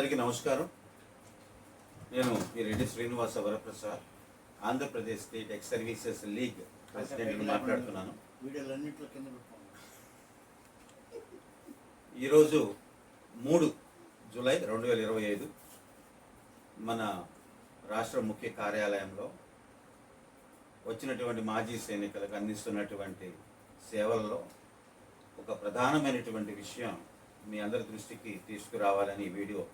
అందరికీ నమస్కారం. నేను మీ Reddy Srinivasa Varaprasad, Andhra Pradesh state ex services league ప్రెసిడెంట్ని మాట్లాడుతున్నాను. ఈరోజు 3 జూలై 2025 మన రాష్ట్ర ముఖ్య కార్యాలయంలో వచ్చినటువంటి మాజీ సైనికులకు అందిస్తున్నటువంటి సేవలలో ఒక ప్రధానమైనటువంటి విషయం మీ అందరి దృష్టికి తీసుకురావాలని వీడియో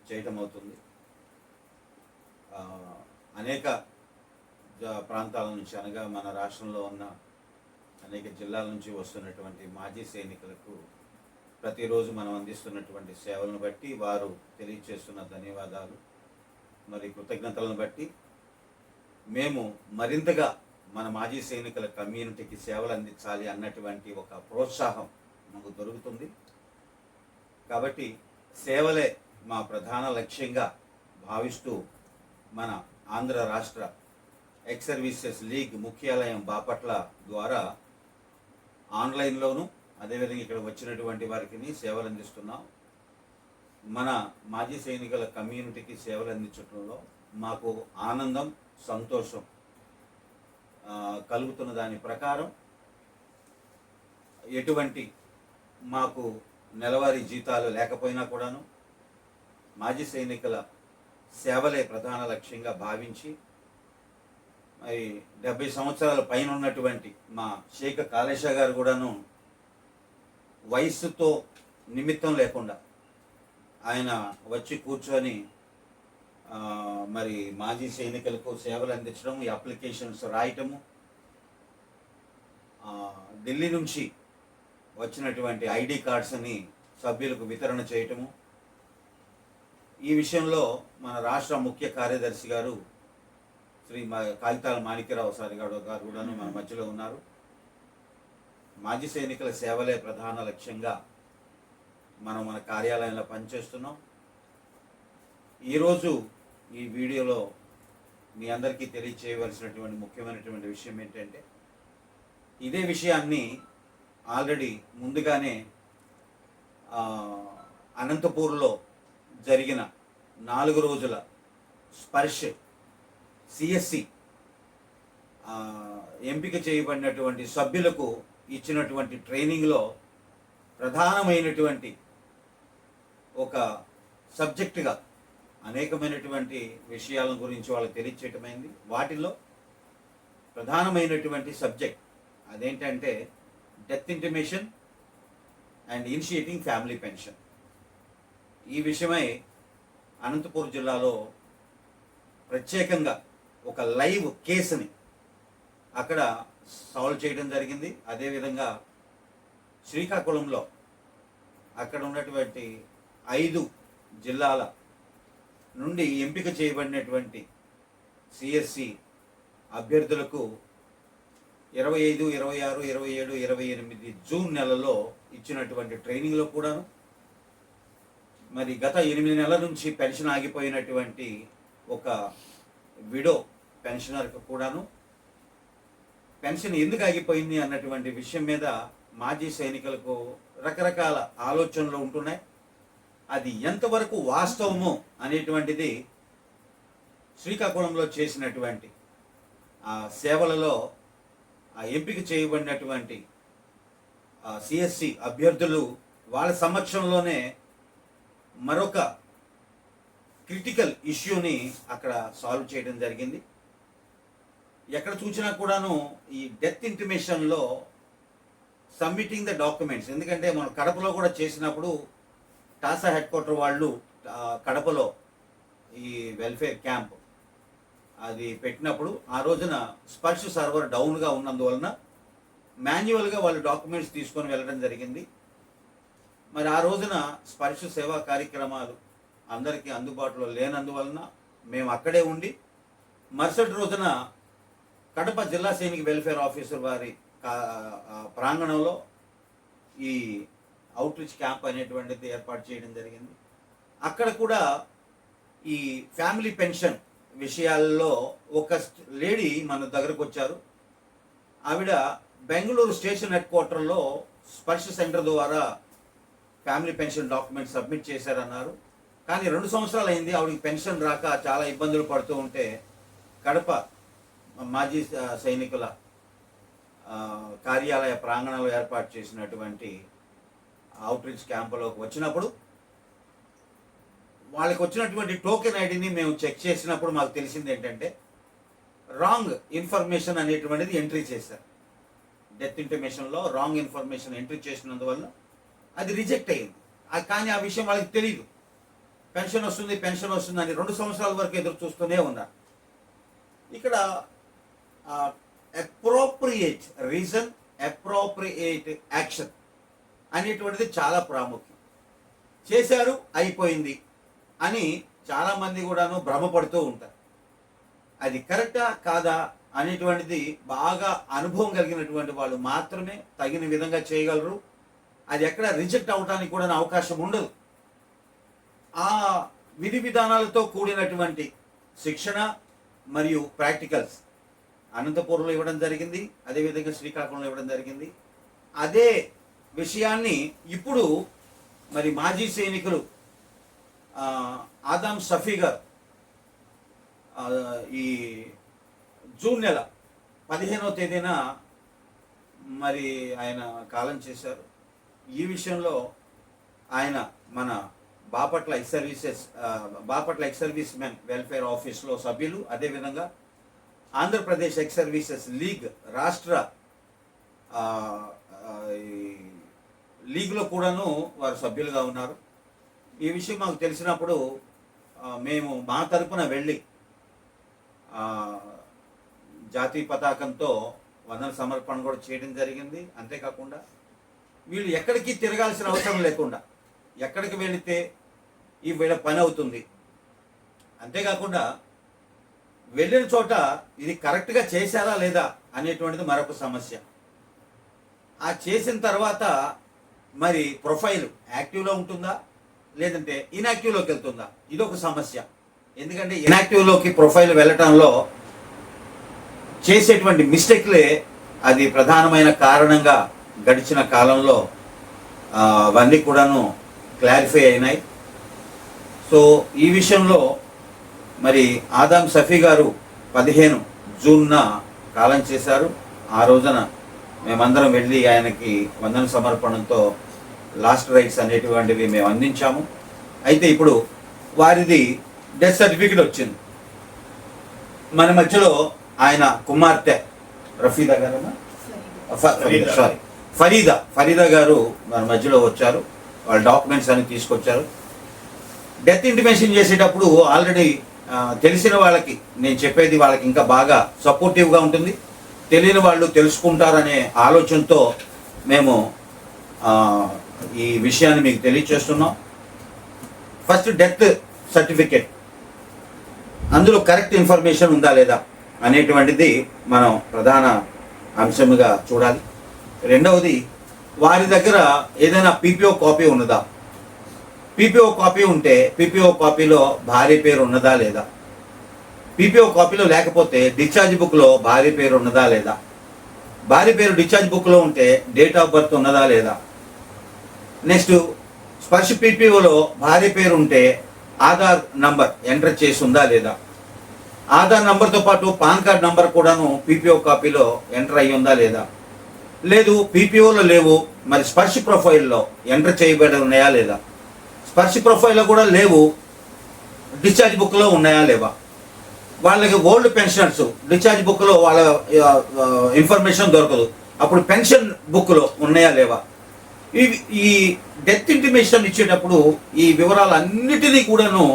చేయటం అవుతుంది. అనేక ప్రాంతాల నుంచి అనగా మన రాష్ట్రంలో ఉన్న అనేక జిల్లాల నుంచి వస్తున్నటువంటి మాజీ సైనికులకు ప్రతిరోజు మనం అందిస్తున్నటువంటి సేవలను బట్టి వారు తెలియచేస్తున్న ధన్యవాదాలు మరి కృతజ్ఞతలను బట్టి మేము మరింతగా మన మాజీ సైనికుల కమ్యూనిటీకి సేవలు అందించాలి అన్నటువంటి ఒక ప్రోత్సాహం మనకు దొరుకుతుంది. కాబట్టి సేవలే మా ప్రధాన లక్ష్యంగా భావిస్తూ మన ఆంధ్ర రాష్ట్ర ఎక్స్ సర్వీసెస్ లీగ్ ముఖ్యాలయం బాపట్ల ద్వారా ఆన్లైన్లోనూ అదేవిధంగా ఇక్కడ వచ్చినటువంటి వారికి సేవలు అందిస్తున్నాం. మన మాజీ సైనికుల కమ్యూనిటీకి సేవలు అందించడంలో మాకు ఆనందం, సంతోషం కలుగుతున్న దాని ప్రకారం ఎటువంటి మాకు నెలవారీ జీతాలు లేకపోయినా కూడాను మాజీ సైనికుల సేవలే ప్రధాన లక్ష్యంగా భావించి మరి 70 సంవత్సరాల పైన ఉన్నటువంటి మా షేక్ కాళేశా గారు కూడాను వయస్సుతో నిమిత్తం లేకుండా ఆయన వచ్చి కూర్చొని మరి మాజీ సైనికులకు సేవలు అందించడం, ఈ అప్లికేషన్స్ రాయటము, ఢిల్లీ నుంచి వచ్చినటువంటి ఐడి కార్డ్స్ని సభ్యులకు వితరణ చేయటము, ఈ విషయంలో మన రాష్ట్ర ముఖ్య కార్యదర్శి గారు శ్రీ కాగితాల మాణిక్యరావు సారి గారు కూడాను మన మధ్యలో ఉన్నారు. మాజీ సైనికుల సేవలే ప్రధాన లక్ష్యంగా మనం మన కార్యాలయంలో పనిచేస్తున్నాం. ఈరోజు ఈ వీడియోలో మీ అందరికీ తెలియచేయవలసినటువంటి ముఖ్యమైనటువంటి విషయం ఏంటంటే, ఇదే విషయాన్ని ఆల్రెడీ ముందుగానే అనంతపూర్లో జరిగిన 4 రోజుల స్పర్శ్ సిఎస్సి ఎంపిక చేయబడినటువంటి సభ్యులకు ఇచ్చినటువంటి ట్రైనింగ్లో ప్రధానమైనటువంటి ఒక సబ్జెక్టుగా అనేకమైనటువంటి విషయాల గురించి వాళ్ళకి తెలియచేయటమైంది. వాటిల్లో ప్రధానమైనటువంటి సబ్జెక్ట్ అదేంటంటే death intimation and initiating family pension. ఈ విషయమై అనంతపూర్ జిల్లాలో ప్రత్యేకంగా ఒక లైవ్ కేసుని అక్కడ సాల్వ్ చేయడం జరిగింది. అదేవిధంగా శ్రీకాకుళంలో అక్కడ ఉన్నటువంటి 5 జిల్లాల నుండి ఎంపిక చేయబడినటువంటి సిఎస్సి అభ్యర్థులకు 25, 26, 27, 28 జూన్ నెలలో ఇచ్చినటువంటి ట్రైనింగ్లో కూడాను మరి గత 8 నెలల నుంచి పెన్షన్ ఆగిపోయినటువంటి ఒక విడో పెన్షనర్కు కూడాను పెన్షన్ ఎందుకు ఆగిపోయింది అన్నటువంటి విషయం మీద మాజీ సైనికులకు రకరకాల ఆలోచనలు ఉంటున్నాయి. అది ఎంతవరకు వాస్తవము అనేటువంటిది శ్రీకాకుళంలో చేసినటువంటి ఆ సేవలలో ఎంపిక చేయబడినటువంటి సిఎస్సి అభ్యర్థులు వాళ్ళ సమక్షంలోనే మరొక క్రిటికల్ ఇష్యూని అక్కడ సాల్వ్ చేయడం జరిగింది. ఎక్కడ చూసినా కూడాను ఈ డెత్ ఇంటిమేషన్లో సబ్మిటింగ్ ద డాక్యుమెంట్స్, ఎందుకంటే మనం కడపలో కూడా చేసినప్పుడు టాసా హెడ్ క్వార్టర్ వాళ్ళు కడపలో ఈ వెల్ఫేర్ క్యాంప్ అది పెట్టినప్పుడు ఆ రోజున స్పర్శ్ సర్వర్ డౌన్గా ఉన్నందువలన మాన్యువల్గా వాళ్ళు డాక్యుమెంట్స్ తీసుకొని వెళ్ళడం జరిగింది. మరి ఆ రోజున స్పర్శ సేవా కార్యక్రమాలు అందరికీ అందుబాటులో లేనందువలన మేము అక్కడే ఉండి మరుసటి రోజున కడప జిల్లా సైనిక వెల్ఫేర్ ఆఫీసర్ వారి ప్రాంగణంలో ఈ అవుట్రీచ్ క్యాంప్ అనేటువంటిది ఏర్పాటు చేయడం జరిగింది. అక్కడ కూడా ఈ ఫ్యామిలీ పెన్షన్ విషయాల్లో ఒక లేడీ మన దగ్గరకు వచ్చారు. ఆవిడ బెంగళూరు స్టేషన్ హెడ్ క్వార్టర్లో స్పర్శ సెంటర్ ద్వారా ఫ్యామిలీ పెన్షన్ డాక్యుమెంట్ సబ్మిట్ చేశారన్నారు. కానీ 2 సంవత్సరాలు అయింది, ఆవిడకి పెన్షన్ రాక చాలా ఇబ్బందులు పడుతూ ఉంటే కడప మాజీ సైనికుల కార్యాలయ ప్రాంగణంలో ఏర్పాటు చేసినటువంటి అవుట్ రీచ్ క్యాంపులోకి వచ్చినప్పుడు వాళ్ళకి వచ్చినటువంటి టోకెన్ ఐడిని మేము చెక్ చేసినప్పుడు మాకు తెలిసింది ఏంటంటే రాంగ్ ఇన్ఫర్మేషన్ అనేటువంటిది ఎంట్రీ చేశారు. డెత్ ఇంటిమేషన్లో రాంగ్ ఇన్ఫర్మేషన్ ఎంట్రీ చేసినందువల్ల అది రిజెక్ట్ అయ్యింది. కానీ ఆ విషయం వాళ్ళకి తెలియదు. పెన్షన్ వస్తుంది అని 2 సంవత్సరాల వరకు ఎదురు చూస్తూనే ఉన్నారు. ఇక్కడ అప్రోప్రియేట్ రీజన్, అప్రోప్రియేట్ యాక్షన్ అనేటువంటిది చాలా ప్రాముఖ్యం. చేశారు, అయిపోయింది అని చాలామంది కూడాను భ్రమపడుతూ ఉంటారు. అది కరెక్టా కాదా అనేటువంటిది బాగా అనుభవం కలిగినటువంటి వాళ్ళు మాత్రమే తగిన విధంగా చేయగలరు. అది ఎక్కడ రిజెక్ట్ అవడానికి కూడా అవకాశం ఉండదు. ఆ విధి విధానాలతో కూడినటువంటి శిక్షణ మరియు ప్రాక్టికల్స్ అనంతపురంలో ఇవ్వడం జరిగింది, అదేవిధంగా శ్రీకాకుళంలో ఇవ్వడం జరిగింది. అదే విషయాన్ని ఇప్పుడు మరి మాజీ సైనికులు ఆదాం సఫీ గారు ఈ జూన్ నెల 15వ తేదీన మరి ఆయన కాలం చేశారు. ఈ విషయంలో ఆయన మన Bapatla ex service men welfare ఆఫీస్లో సభ్యులు, అదేవిధంగా ఆంధ్రప్రదేశ్ ఎక్స్ సర్వీసెస్ లీగ్ రాష్ట్ర లీగ్లో కూడాను వారు సభ్యులుగా ఉన్నారు. ఈ విషయం మాకు తెలిసినప్పుడు మేము మా తరపున వెళ్ళి జాతీయ పతాకంతో వందన సమర్పణ కూడా చేయడం జరిగింది. అంతేకాకుండా వీళ్ళు ఎక్కడికి తిరగాల్సిన అవసరం లేకుండా ఎక్కడికి వెళితే ఈ వీళ్ళ పని అవుతుంది. అంతేకాకుండా వెళ్ళిన చోట ఇది కరెక్ట్గా చేశారా లేదా అనేటువంటిది మరొక సమస్య. ఆ చేసిన తర్వాత మరి ప్రొఫైల్ యాక్టివ్లో ఉంటుందా లేదంటే ఇన్యాక్టివ్లోకి వెళ్తుందా, ఇదొక సమస్య. ఎందుకంటే ఇన్యాక్టివ్లోకి ప్రొఫైల్ వెళ్ళటంలో చేసేటువంటి మిస్టేక్లే అది ప్రధానమైన కారణంగా గడిచిన కాలంలో అవన్నీ కూడాను క్లారిఫై అయినాయి. సో ఈ విషయంలో మరి ఆదాం సఫీ గారు 15 జూన్న కాలం చేశారు. ఆ రోజున మేమందరం వెళ్ళి ఆయనకి వందన సమర్పణతో లాస్ట్ రైట్స్ అనేటువంటివి మేము అందించాము. అయితే ఇప్పుడు వారిది డెత్ సర్టిఫికెట్ వచ్చింది. మన మధ్యలో ఆయన కుమార్తె రఫీదా గారు ఫరీదా గారు మన మధ్యలో వచ్చారు. వాళ్ళ డాక్యుమెంట్స్ అన్ని తీసుకొచ్చారు. డెత్ ఇంటిమేషన్ చేసేటప్పుడు ఆల్రెడీ తెలిసిన వాళ్ళకి నేను చెప్పేది వాళ్ళకి ఇంకా బాగా సపోర్టివ్గా ఉంటుంది, తెలియని వాళ్ళు తెలుసుకుంటారనే ఆలోచనతో మేము ఈ విషయాన్ని మీకు తెలియచేస్తున్నాం. ఫస్ట్ డెత్ సర్టిఫికెట్, అందులో కరెక్ట్ ఇన్ఫర్మేషన్ ఉందా లేదా అనేటువంటిది మనం ప్రధాన అంశంగా చూడాలి. రెండవది, వారి దగ్గర ఏదైనా పీపీఓ కాపీ ఉన్నదా, పీపీఓ కాపీ ఉంటే పీపీఓ కాపీలో భార్య పేరు ఉన్నదా లేదా, పీపీఓ కాపీలో లేకపోతే డిశ్చార్జ్ బుక్లో భార్య పేరు ఉన్నదా లేదా, భార్య పేరు డిశ్చార్జ్ బుక్లో ఉంటే డేట్ ఆఫ్ బర్త్ ఉన్నదా లేదా. నెక్స్ట్, స్పర్శ పీపీఓలో భార్య పేరు ఉంటే ఆధార్ నంబర్ ఎంటర్ చేసి ఉందా లేదా, ఆధార్ నంబర్తో పాటు పాన్ కార్డ్ నంబర్ కూడాను పీపీఓ కాపీలో ఎంటర్ అయ్యి ఉందా లేదా. లేదు, పీపీఓలో లేవు, మరి స్పర్శ ప్రొఫైల్లో ఎంటర్ చేయబడి ఉన్నాయా లేదా, స్పర్శ ప్రొఫైల్లో కూడా లేవు, డిశ్చార్జ్ బుక్లో ఉన్నాయా లేవా. వాళ్ళకి ఓల్డ్ పెన్షనర్స్ డిశ్చార్జ్ బుక్లో వాళ్ళ ఇన్ఫర్మేషన్ దొరకదు, అప్పుడు పెన్షన్ బుక్లో ఉన్నాయా లేవా. ఈ డెత్ ఇంటిమేషన్ ఇచ్చేటప్పుడు ఈ వివరాలన్నిటినీ కూడాను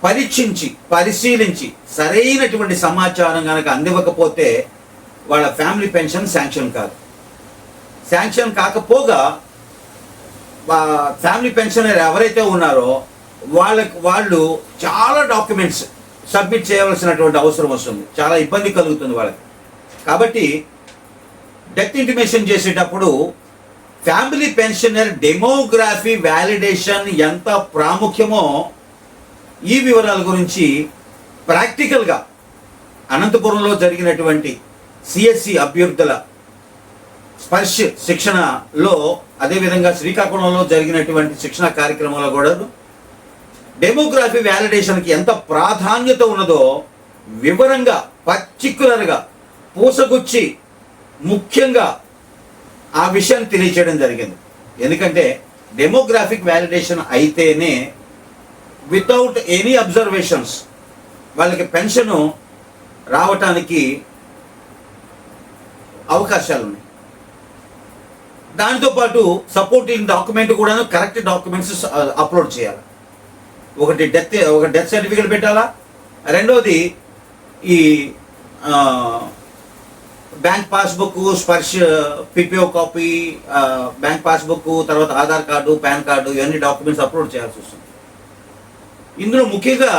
పరీక్షించి పరిశీలించి సరైనటువంటి సమాచారం కనుక అందివ్వకపోతే వాళ్ళ ఫ్యామిలీ పెన్షన్ శాంక్షన్ కాదు. శాంక్షన్ కాకపోగా ఫ్యామిలీ పెన్షనర్ ఎవరైతే ఉన్నారో వాళ్ళు చాలా డాక్యుమెంట్స్ సబ్మిట్ చేయవలసినటువంటి అవసరం వస్తుంది, చాలా ఇబ్బంది కలుగుతుంది వాళ్ళకి. కాబట్టి డెత్ ఇంటిమేషన్ చేసేటప్పుడు ఫ్యామిలీ పెన్షనర్ డెమోగ్రఫీ వ్యాలిడేషన్ ఎంత ప్రాముఖ్యమో ఈ వివరాల గురించి ప్రాక్టికల్గా అనంతపురంలో జరిగినటువంటి సిఎస్సి అభ్యర్థుల స్పర్శ శిక్షణలో, అదేవిధంగా శ్రీకాకుళంలో జరిగినటువంటి శిక్షణ కార్యక్రమంలో కూడా డెమోగ్రఫీ వ్యాలిడేషన్కి ఎంత ప్రాధాన్యత ఉన్నదో వివరంగా పర్టిక్యులర్గా పూసగుచ్చి ముఖ్యంగా ఆ విషయాన్ని తెలియచేయడం జరిగింది. ఎందుకంటే డెమోగ్రాఫిక్ వ్యాలిడేషన్ అయితేనే వితౌట్ ఎనీ అబ్జర్వేషన్స్ వాళ్ళకి పెన్షన్ రావటానికి అవకాశాలు ఉన్నాయి. దాంతోపాటు సపోర్టింగ్ డాక్యుమెంట్ కూడాను కరెక్ట్ డాక్యుమెంట్స్ అప్లోడ్ చేయాలి. ఒక డెత్ సర్టిఫికేట్ పెట్టాలా, రెండోది ఈ bank passbook, Sparsh PPO copy, bank passbook, తర్వాత ఆధార్ కార్డు, పాన్ కార్డు, ఇవన్నీ డాక్యుమెంట్స్ అప్లోడ్ చేయాల్సి వస్తుంది. ఇందులో ముఖ్యంగా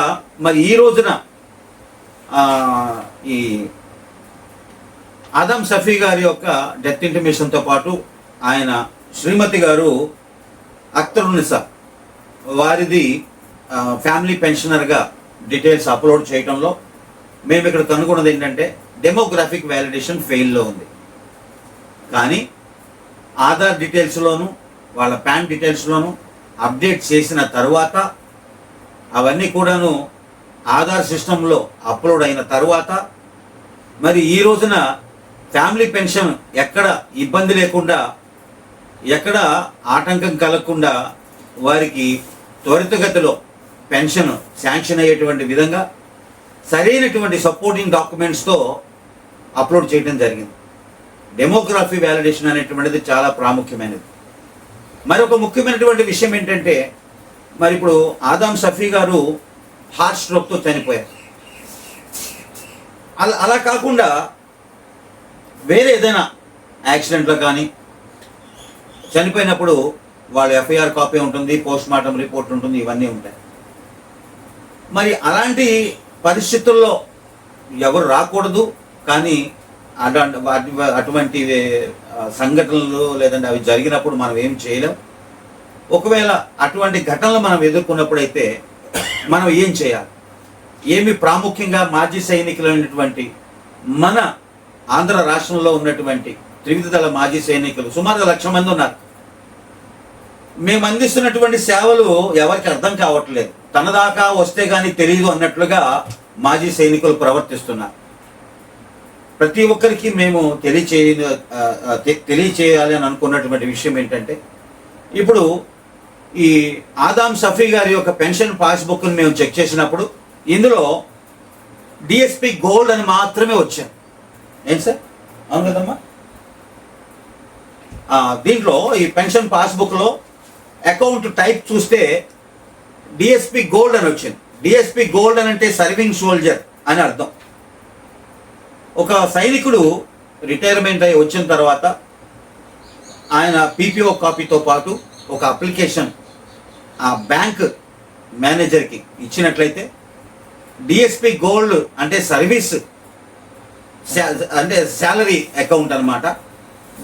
మరి ఈ రోజున ఈ ఆదం సఫీ గారి యొక్క డెత్ ఇంటిమేషన్తో పాటు ఆయన శ్రీమతి గారు అఖ్తరునిసా వారిది ఫ్యామిలీ పెన్షనర్గా డీటెయిల్స్ అప్లోడ్ చేయడంలో మేము ఇక్కడ కనుగొన్నది ఏంటంటే డెమోగ్రాఫిక్ వ్యాలిడేషన్ ఫెయిల్లో ఉంది. కానీ ఆధార్ డీటెయిల్స్లోను వాళ్ళ పాన్ డీటెయిల్స్లోను అప్డేట్ చేసిన తర్వాత అవన్నీ కూడాను ఆధార్ సిస్టంలో అప్లోడ్ అయిన తర్వాత మరి ఈ రోజున ఫ్యామిలీ పెన్షన్ ఎక్కడ ఇబ్బంది లేకుండా, ఎక్కడ ఆటంకం కలగకుండా వారికి త్వరితగతిలో పెన్షన్ శాంక్షన్ అయ్యేటువంటి విధంగా సరైనటువంటి సపోర్టింగ్ డాక్యుమెంట్స్తో అప్లోడ్ చేయడం జరిగింది. డెమోగ్రఫీ వ్యాలిడేషన్ అనేటువంటిది చాలా ప్రాముఖ్యమైనది. మరొక ముఖ్యమైనటువంటి విషయం ఏంటంటే మరి ఇప్పుడు ఆదం సఫీ గారు హార్ట్ స్ట్రోక్తో చనిపోయారు. అలా కాకుండా వేరే ఏదైనా యాక్సిడెంట్లో కానీ చనిపోయినప్పుడు వాళ్ళ ఎఫ్ఐఆర్ కాపీ ఉంటుంది, పోస్ట్ మార్టం రిపోర్ట్ ఉంటుంది, ఇవన్నీ ఉంటాయి. మరి అలాంటి పరిస్థితుల్లో ఎవరు రాకూడదు. కానీ అటువంటి సంఘటనలు లేదంటే అవి జరిగినప్పుడు మనం ఏం చేయలేం. ఒకవేళ అటువంటి ఘటనలు మనం ఎదుర్కొన్నప్పుడైతే మనం ఏం చేయాలి, ఏమి ప్రాముఖ్యంగా మాజీ సైనికులైనటువంటి మన ఆంధ్ర రాష్ట్రంలో ఉన్నటువంటి త్రివిధ దళ మాజీ సైనికులు సుమారుగా 1,00,000 మంది ఉన్నారు. మేము అందిస్తున్నటువంటి సేవలు ఎవరికి అర్థం కావట్లేదు. తన దాకా వస్తే కానీ తెలియదు అన్నట్లుగా మాజీ సైనికులు ప్రవర్తిస్తున్నారు. ప్రతి ఒక్కరికి మేము తెలియచేయాలి అని అనుకున్నటువంటి విషయం ఏంటంటే ఇప్పుడు ఈ ఆదం సఫీ గారి యొక్క పెన్షన్ పాస్బుక్ని మేము చెక్ చేసినప్పుడు ఇందులో డిఎస్పి గోల్డ్ అని మాత్రమే వచ్చాను. ఏంటి సార్? అవును కదమ్మా. దీంట్లో ఈ పెన్షన్ పాస్బుక్లో అకౌంట్ టైప్ చూస్తే డిఎస్పి గోల్డ్ అని వచ్చింది. డిఎస్పి గోల్డ్ అని అంటే సర్వింగ్ సోల్జర్ అని అర్థం. ఒక సైనికుడు రిటైర్మెంట్ అయి వచ్చిన తర్వాత ఆయన పీపీఓ కాపీతో పాటు ఒక అప్లికేషన్ ఆ బ్యాంక్ మేనేజర్కి ఇచ్చినట్లయితే డిఎస్పి గోల్డ్ అంటే సర్వీస్ అంటే శాలరీ అకౌంట్ అన్నమాట.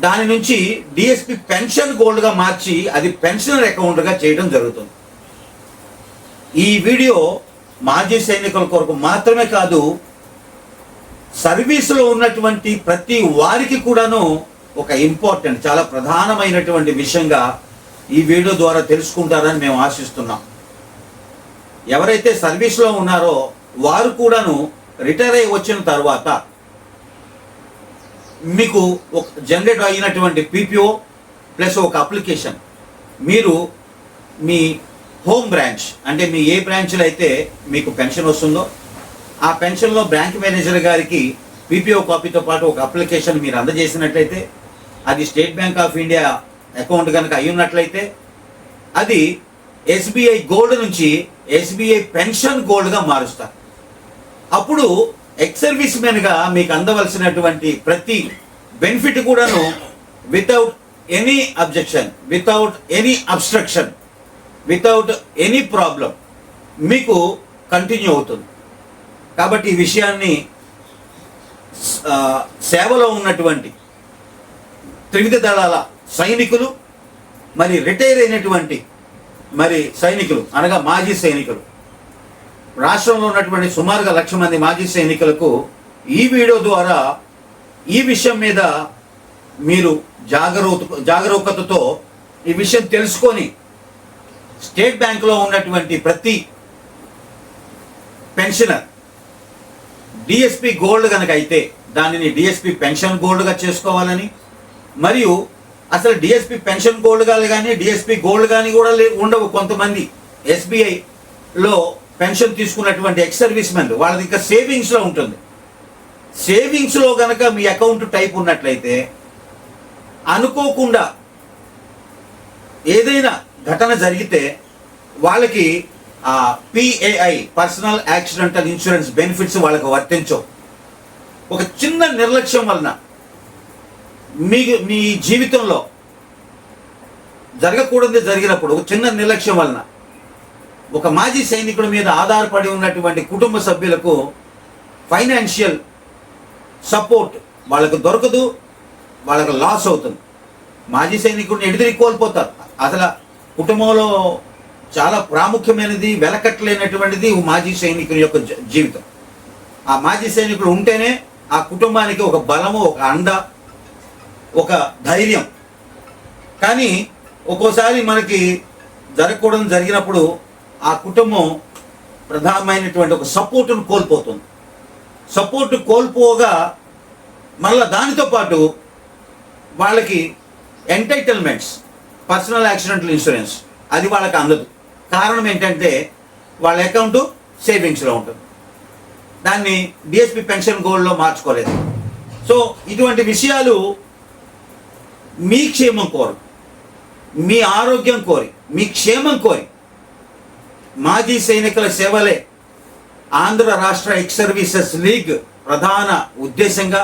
దాని నుంచి డిఎస్పి పెన్షన్ గోల్డ్గా మార్చి అది పెన్షనర్ అకౌంట్గా చేయడం జరుగుతుంది. ఈ వీడియో మాజీ సైనికుల కొరకు మాత్రమే కాదు, సర్వీసులో ఉన్నటువంటి ప్రతి వారికి కూడాను ఒక ఇంపార్టెంట్, చాలా ప్రధానమైనటువంటి విషయంగా ఈ వీడియో ద్వారా తెలుసుకుంటారని మేము ఆశిస్తున్నాం. ఎవరైతే సర్వీస్లో ఉన్నారో వారు కూడాను రిటైర్ అయి వచ్చిన తర్వాత మీకు ఒక జనరేట్ అయినటువంటి పీపీఓ ప్లస్ ఒక అప్లికేషన్ మీరు మీ హోమ్ బ్రాంచ్ అంటే మీ ఏ బ్రాంచ్లో అయితే మీకు పెన్షన్ వస్తుందో ఆ పెన్షన్లో బ్యాంక్ మేనేజర్ గారికి పీపీఓ కాపీతో పాటు ఒక అప్లికేషన్ మీరు అందజేసినట్లయితే అది state bank of India account కనుక అయి ఉన్నట్లయితే అది ఎస్బీఐ గోల్డ్ నుంచి ఎస్బీఐ పెన్షన్ గోల్డ్గా మారుస్తారు. అప్పుడు ఎక్స్ సర్వీస్ మెన్గా మీకు అందవలసినటువంటి ప్రతి బెనిఫిట్ కూడాను without any objection, without any obstruction, without any problem మీకు కంటిన్యూ అవుతుంది. కాబట్టి ఈ విషయాన్ని సేవలో ఉన్నటువంటి త్రివిధ దళాల సైనికులు మరి రిటైర్ అయినటువంటి మరి సైనికులు అనగా మాజీ సైనికులు రాష్ట్రంలో ఉన్నటువంటి సుమారుగా 1,00,000 మంది మాజీ సైనికులకు ఈ వీడియో ద్వారా ఈ విషయం మీద మీరు జాగరూకతతో ఈ విషయం తెలుసుకొని స్టేట్ బ్యాంకులో ఉన్నటువంటి ప్రతి పెన్షనర్ డిఎస్పి గోల్డ్ కనుక అయితే దానిని డిఎస్పి పెన్షన్ గోల్డ్గా చేసుకోవాలని, మరియు అసలు డిఎస్పి పెన్షన్ గోల్డ్ కానీ డిఎస్పి గోల్డ్ కానీ కూడా ఉండవు. కొంతమంది ఎస్బీఐలో పెన్షన్ తీసుకున్నటువంటి ఎక్స్ సర్వీస్ మెన్ వాళ్ళది ఇంకా సేవింగ్స్లో ఉంటుంది. సేవింగ్స్లో కనుక మీ అకౌంట్ టైప్ ఉన్నట్లయితే అనుకోకుండా ఏదైనా ఘటన జరిగితే వాళ్ళకి PAI personal accidental insurance benefits వాళ్ళకి వర్తించవు. ఒక చిన్న నిర్లక్ష్యం వలన మీ జీవితంలో జరగకూడదు జరిగినప్పుడు ఒక చిన్న నిర్లక్ష్యం వలన ఒక మాజీ సైనికుడి మీద ఆధారపడి ఉన్నటువంటి కుటుంబ సభ్యులకు ఫైనాన్షియల్ సపోర్ట్ వాళ్ళకు దొరకదు, వాళ్ళకు లాస్ అవుతుంది. మాజీ సైనికుడిని ఎడిదిరి కోల్పోతారు. అసలు కుటుంబంలో చాలా ప్రాముఖ్యమైనది, వెలకట్టలేనటువంటిది మాజీ సైనికుని యొక్క జీవితం. ఆ మాజీ సైనికుడు ఉంటేనే ఆ కుటుంబానికి ఒక బలము, ఒక అండ, ఒక ధైర్యం. కానీ ఒక్కోసారి మనకి జరగకూడదు జరిగినప్పుడు ఆ కుటుంబం ప్రధానమైనటువంటి ఒక సపోర్టును కోల్పోతుంది. సపోర్టు కోల్పోగా మళ్ళీ దానితో పాటు వాళ్ళకి ఎంటైటిల్మెంట్స్, పర్సనల్ యాక్సిడెంటల్ ఇన్సూరెన్స్ అది వాళ్ళకి అందదు. కారణం ఏంటంటే వాళ్ళ అకౌంటు సేవింగ్స్లో ఉంటుంది, దాన్ని డిఎస్పి పెన్షన్ గోల్డ్లో మార్చుకోలేదు. సో ఇటువంటి విషయాలు మీ క్షేమం కోరి, మీ ఆరోగ్యం కోరి, మీ క్షేమం కోరి మాజీ సైనికుల సేవలే ఆంధ్ర రాష్ట్ర ఎక్స్ సర్వీసెస్ లీగ్ ప్రధాన ఉద్దేశంగా,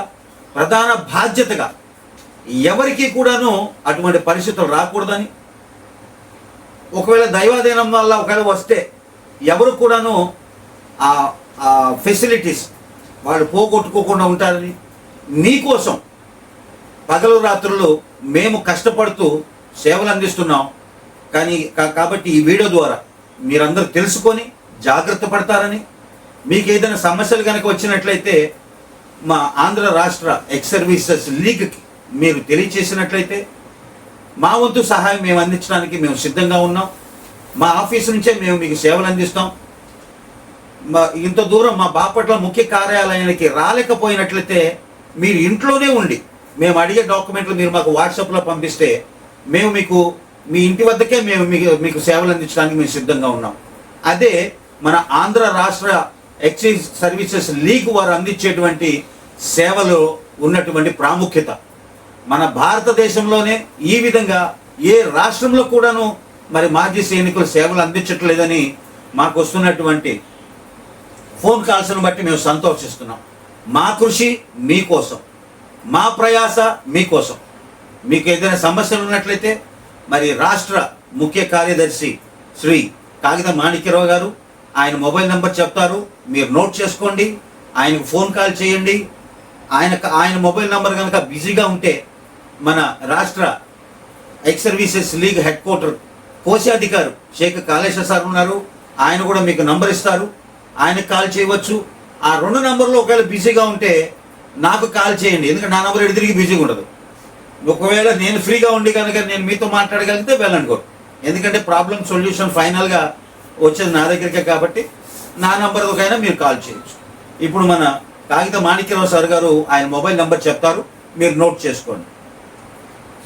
ప్రధాన బాధ్యతగా ఎవరికి కూడాను అటువంటి పరిస్థితులు రాకూడదని, ఒకవేళ దైవాధీనం వల్ల ఒకవేళ వస్తే ఎవరు కూడాను ఆ ఫెసిలిటీస్ వాళ్ళు పోగొట్టుకోకుండా ఉంటారని మీకోసం పగలు రాత్రులు మేము కష్టపడుతూ సేవలు అందిస్తున్నాం. కానీ కాబట్టి ఈ వీడియో ద్వారా మీరందరూ తెలుసుకొని జాగ్రత్త పడతారని, మీకు ఏదైనా సమస్యలు కనుక వచ్చినట్లయితే మా ఆంధ్ర రాష్ట్ర ఎక్స్ సర్వీసెస్ లీగ్కి మీరు తెలియచేసినట్లయితే మా వంతు సహాయం మేము అందించడానికి మేము సిద్ధంగా ఉన్నాం. మా ఆఫీస్ నుంచే మేము మీకు సేవలు అందిస్తాం. ఇంత దూరం మా బాపట్ల ముఖ్య కార్యాలయానికి రాలేకపోయినట్లయితే మీరు ఇంట్లోనే ఉండి మేము అడిగే డాక్యుమెంట్లు మీరు మాకు వాట్సాప్లో పంపిస్తే మేము మీకు మీ ఇంటి వద్దకే మేము మీకు సేవలు అందించడానికి మేము సిద్ధంగా ఉన్నాం. అదే మన ఆంధ్ర రాష్ట్ర ఎక్సైజ్ సర్వీసెస్ లీగ్ వారు అందించేటువంటి సేవలు ఉన్నటువంటి ప్రాముఖ్యత. మన భారతదేశంలోనే ఈ విధంగా ఏ రాష్ట్రంలో కూడాను మరి మాజీ సైనికులు సేవలు అందించట్లేదని మాకు వస్తున్నటువంటి ఫోన్ కాల్స్ను బట్టి మేము సంతోషిస్తున్నాం. మా కృషి మీకోసం, మా ప్రయాస మీకోసం. మీకు ఏదైనా సమస్యలు ఉన్నట్లయితే మరి రాష్ట్ర ముఖ్య కార్యదర్శి శ్రీ కాగిత మాణిక్యరావు గారు ఆయన మొబైల్ నెంబర్ చెప్తారు, మీరు నోట్ చేసుకోండి, ఆయనకు ఫోన్ కాల్ చేయండి. ఆయన మొబైల్ నెంబర్ కనుక బిజీగా ఉంటే మన రాష్ట్ర ex services league head quarter కోశాధికారి షేక్ కాళేశ్వర్ సార్ ఉన్నారు, ఆయన కూడా మీకు నంబర్ ఇస్తారు, ఆయనకు కాల్ చేయవచ్చు. ఆ 2 నంబర్లు ఒకవేళ బిజీగా ఉంటే నాకు కాల్ చేయండి, ఎందుకంటే నా నంబర్ ఎడితిరిగి బిజీగా ఉండదు. ఒకవేళ నేను ఫ్రీగా ఉండి కనుక నేను మీతో మాట్లాడగలిగితే వెళ్ళనుకో, ఎందుకంటే ప్రాబ్లం సొల్యూషన్ ఫైనల్గా వచ్చేది నా దగ్గరికే కాబట్టి నా నంబర్కైనా మీరు కాల్ చేయొచ్చు. ఇప్పుడు మన కాగిత మాణిక్యరావు సార్ గారు ఆయన మొబైల్ నెంబర్ చెప్తారు, మీరు నోట్ చేసుకోండి.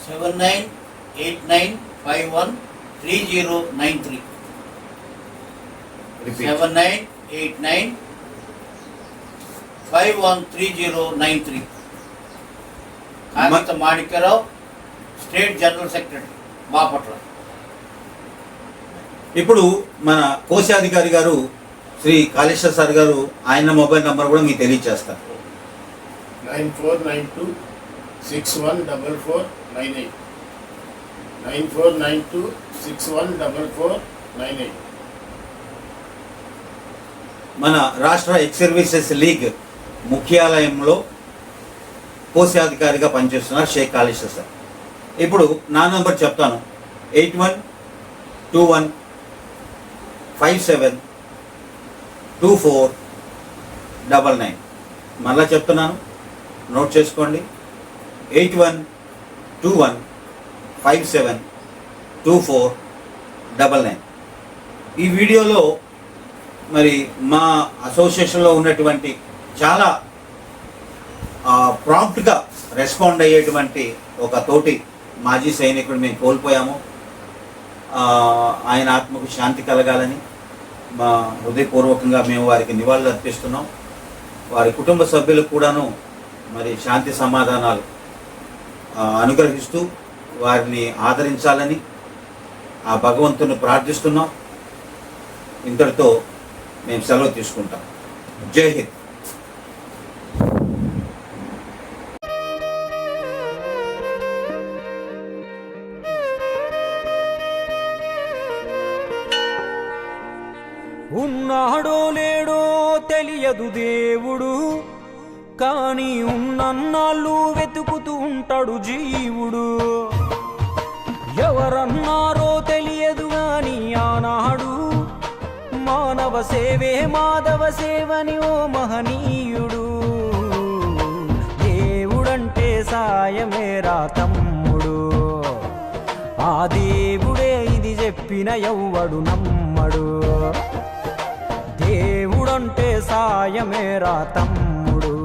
7989513093. 7989513093. కాగిత Manikya Rao, state general secretary, Bapatla. ఇప్పుడు మన కోశాధికారి గారు శ్రీ కాళేశ్వర్ సార్ గారు ఆయన మొబైల్ నంబర్ కూడా మీకు తెలియజేస్తారు. 9492614498. 9492614498. మన రాష్ట్ర ఎక్స్ సర్వీసెస్ లీగ్ ముఖ్యాలయంలో కోశాధికారిగా పనిచేస్తున్నారు షేక్ కాళేశ్వర్ సార్. ఇప్పుడు నా నంబర్ చెప్తాను, 8121572499. మళ్ళా చెప్తున్నాను, నోట్ చేసుకోండి, 8121572499. ఈ వీడియోలో మరి మా అసోసియేషన్లో ఉన్నటువంటి చాలా ప్రాంప్ట్గా రెస్పాండ్ అయ్యేటువంటి ఒక తోటి మాజీ సైనికుడు మేము కోల్పోయాము. ఆయన ఆత్మకు శాంతి కలగాలని మా హృదయపూర్వకంగా మేము వారికి నివాళులు అర్పిస్తున్నాం. వారి కుటుంబ సభ్యులకు కూడాను మరి శాంతి సమాధానాలు అనుగ్రహిస్తూ వారిని ఆదరించాలని ఆ భగవంతుని ప్రార్థిస్తున్నాం. ఇంతటితో మేము సెలవు తీసుకుంటాం. జై హింద్. ఉన్నాడో లేడో తెలియదు దేవుడు, కానీ ఉన్నన్నాళ్ళు వెతుకుతూ ఉంటాడు జీవుడు. ఎవరన్నారో తెలియదు గాని ఆనాడు మానవ సేవే మాధవ సేవని ఓ మహనీయుడు. దేవుడంటే సాయమేరా తమ్ముడు, ఆ దేవుడే ఇది చెప్పిన ఎవ్వడు నమ్మడు. దేవుడంటే సాయమేరా తమ్ముడు,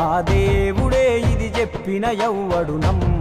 ఆ దేవుడే ఇది చెప్పిన ఎవ్వడు నమ్మడు.